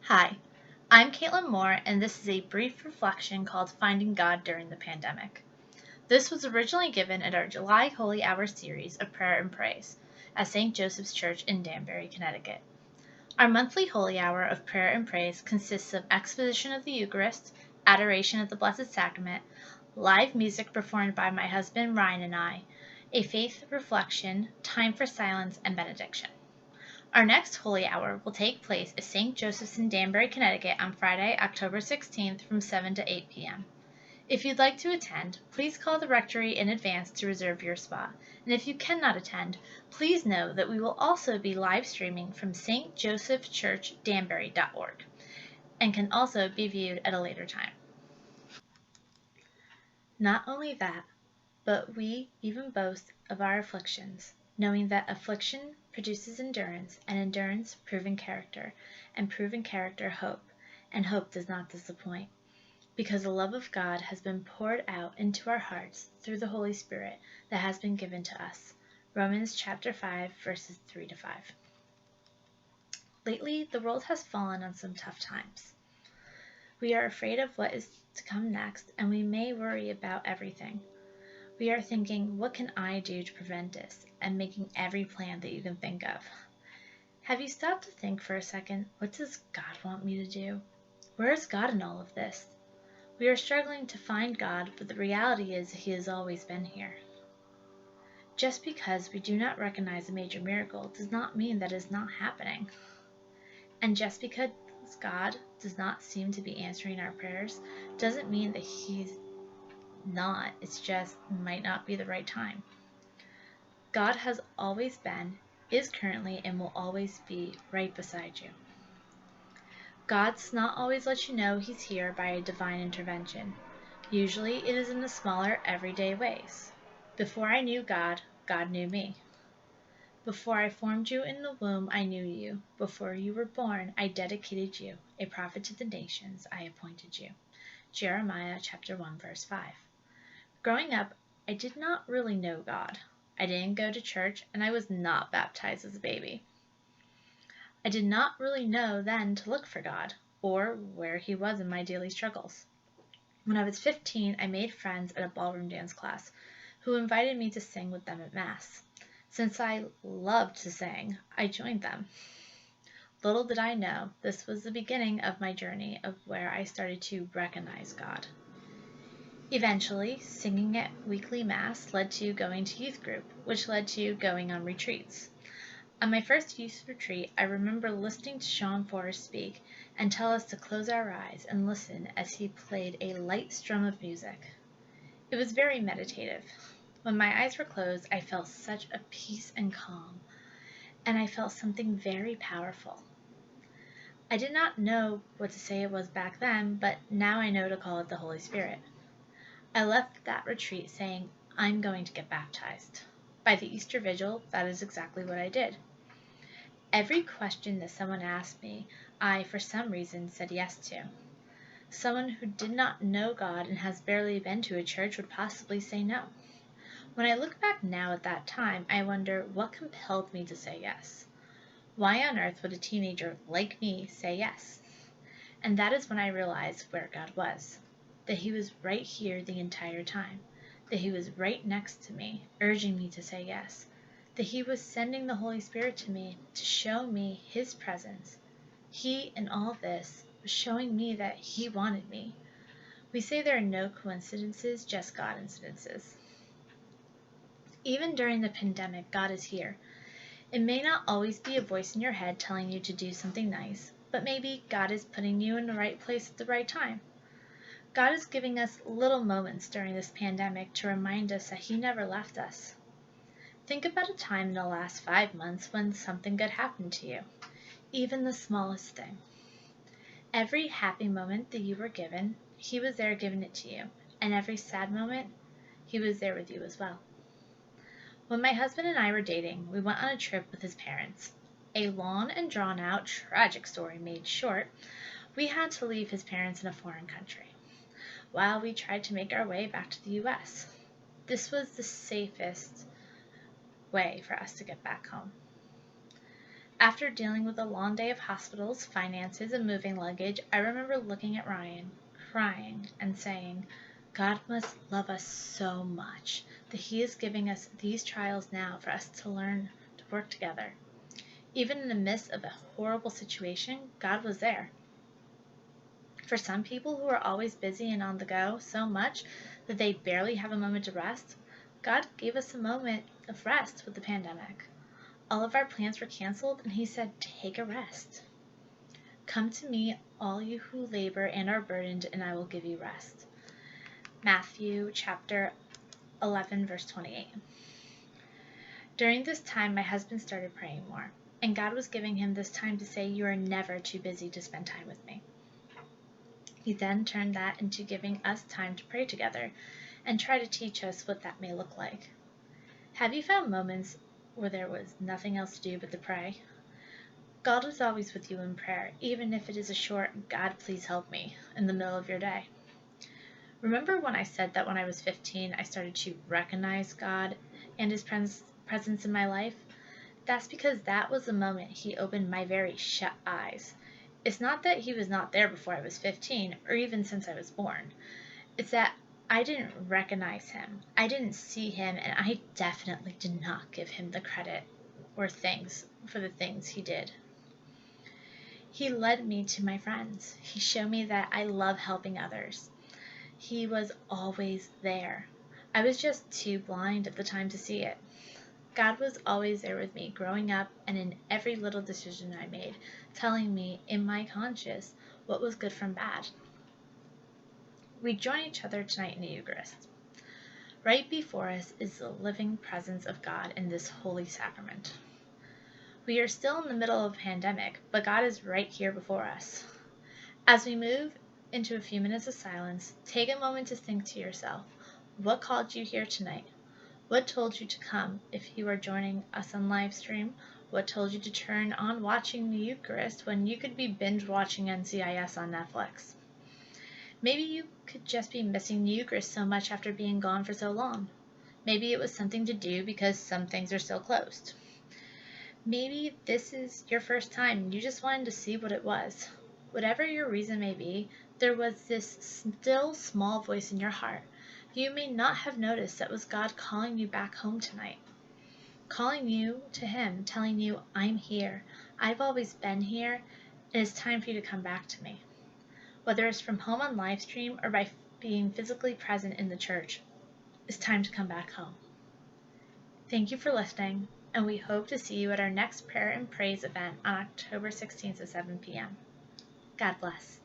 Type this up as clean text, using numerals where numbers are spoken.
Hi, I'm Caitlin Moore, and this is a brief reflection called Finding God During the Pandemic. This was originally given at our July Holy Hour series of prayer and praise at St. Joseph's Church in Danbury, Connecticut. Our monthly Holy Hour of prayer and praise consists of exposition of the Eucharist, adoration of the Blessed Sacrament, live music performed by my husband Ryan and I, a faith reflection, time for silence, and benediction. Our next Holy Hour will take place at St. Joseph's in Danbury, Connecticut on Friday, October 16th from 7 to 8 p.m. If you'd like to attend, please call the Rectory in advance to reserve your spot. And if you cannot attend, please know that we will also be live streaming from stjosephchurchdanbury.org and can also be viewed at a later time. Not only that, but we even boast of our afflictions, knowing that affliction produces endurance, and endurance proven character, and proven character hope, and hope does not disappoint, because the love of God has been poured out into our hearts through the Holy Spirit that has been given to us. Romans chapter 5, verses 3 to 5. Lately, the world has fallen on some tough times. We are afraid of what is to come next, and we may worry about everything. We are thinking, what can I do to prevent this? And making every plan that you can think of. Have you stopped to think for a second, what does God want me to do? Where is God in all of this? We are struggling to find God, but the reality is He has always been here. Just because we do not recognize a major miracle does not mean that it is not happening. And just because God does not seem to be answering our prayers doesn't mean that He's not, it's just might not be the right time. God has always been, is currently, and will always be right beside you. God does not always let you know He's here by a divine intervention. Usually it is in the smaller, everyday ways. Before I knew God, God knew me. Before I formed you in the womb, I knew you. Before you were born, I dedicated you. A prophet to the nations, I appointed you. Jeremiah chapter 1, verse 5. Growing up, I did not really know God. I didn't go to church, and I was not baptized as a baby. I did not really know then to look for God, or where He was in my daily struggles. When I was 15, I made friends at a ballroom dance class who invited me to sing with them at Mass. Since I loved to sing, I joined them. Little did I know, this was the beginning of my journey of where I started to recognize God. Eventually, singing at weekly Mass led to going to youth group, which led to going on retreats. On my first youth retreat, I remember listening to Sean Forrest speak and tell us to close our eyes and listen as he played a light strum of music. It was very meditative. When my eyes were closed, I felt such a peace and calm, and I felt something very powerful. I did not know what to say it was back then, but now I know to call it the Holy Spirit. I left that retreat saying, I'm going to get baptized. By the Easter Vigil, that is exactly what I did. Every question that someone asked me, I, for some reason, said yes to. Someone who did not know God and has barely been to a church would possibly say no. When I look back now at that time, I wonder what compelled me to say yes. Why on earth would a teenager like me say yes? And that is when I realized where God was. That He was right here the entire time, that He was right next to me, urging me to say yes, that He was sending the Holy Spirit to me to show me His presence. He, in all this, was showing me that He wanted me. We say there are no coincidences, just God incidences. Even during the pandemic, God is here. It may not always be a voice in your head telling you to do something nice, but maybe God is putting you in the right place at the right time. God is giving us little moments during this pandemic to remind us that He never left us. Think about a time in the last 5 months when something good happened to you, even the smallest thing. Every happy moment that you were given, He was there giving it to you, and every sad moment, He was there with you as well. When my husband and I were dating, we went on a trip with his parents. A long and drawn-out, tragic story made short, we had to leave his parents in a foreign country while we tried to make our way back to the U.S. This was the safest way for us to get back home. After dealing with a long day of hospitals, finances, and moving luggage, I remember looking at Ryan, crying, and saying, God must love us so much that He is giving us these trials now for us to learn to work together. Even in the midst of a horrible situation, God was there. For some people who are always busy and on the go so much that they barely have a moment to rest, God gave us a moment of rest with the pandemic. All of our plans were canceled, and He said, take a rest. Come to me, all you who labor and are burdened, and I will give you rest. Matthew chapter 11, verse 28. During this time, my husband started praying more, and God was giving him this time to say, you are never too busy to spend time with me. He then turned that into giving us time to pray together and try to teach us what that may look like. Have you found moments where there was nothing else to do but to pray? God is always with you in prayer, even if it is a short, God please help me, in the middle of your day. Remember when I said that when I was 15, I started to recognize God and His presence in my life? That's because that was the moment He opened my very shut eyes. It's not that He was not there before I was 15, or even since I was born. It's that I didn't recognize Him. I didn't see Him, and I definitely did not give Him the credit or thanks for the things He did. He led me to my friends. He showed me that I love helping others. He was always there. I was just too blind at the time to see it. God was always there with me growing up and in every little decision I made, telling me in my conscience what was good from bad. We join each other tonight in the Eucharist. Right before us is the living presence of God in this holy sacrament. We are still in the middle of a pandemic, but God is right here before us. As we move into a few minutes of silence, take a moment to think to yourself, what called you here tonight? What told you to come if you are joining us on live stream? What told you to turn on watching the Eucharist when you could be binge watching NCIS on Netflix? Maybe you could just be missing the Eucharist so much after being gone for so long. Maybe it was something to do because some things are still closed. Maybe this is your first time and you just wanted to see what it was. Whatever your reason may be, there was this still small voice in your heart you may not have noticed that was God calling you back home tonight. Calling you to Him, telling you, I'm here. I've always been here. It is time for you to come back to me. Whether it's from home on live stream or by being physically present in the church, it's time to come back home. Thank you for listening, and we hope to see you at our next Prayer and Praise event on October 16th at 7 p.m. God bless.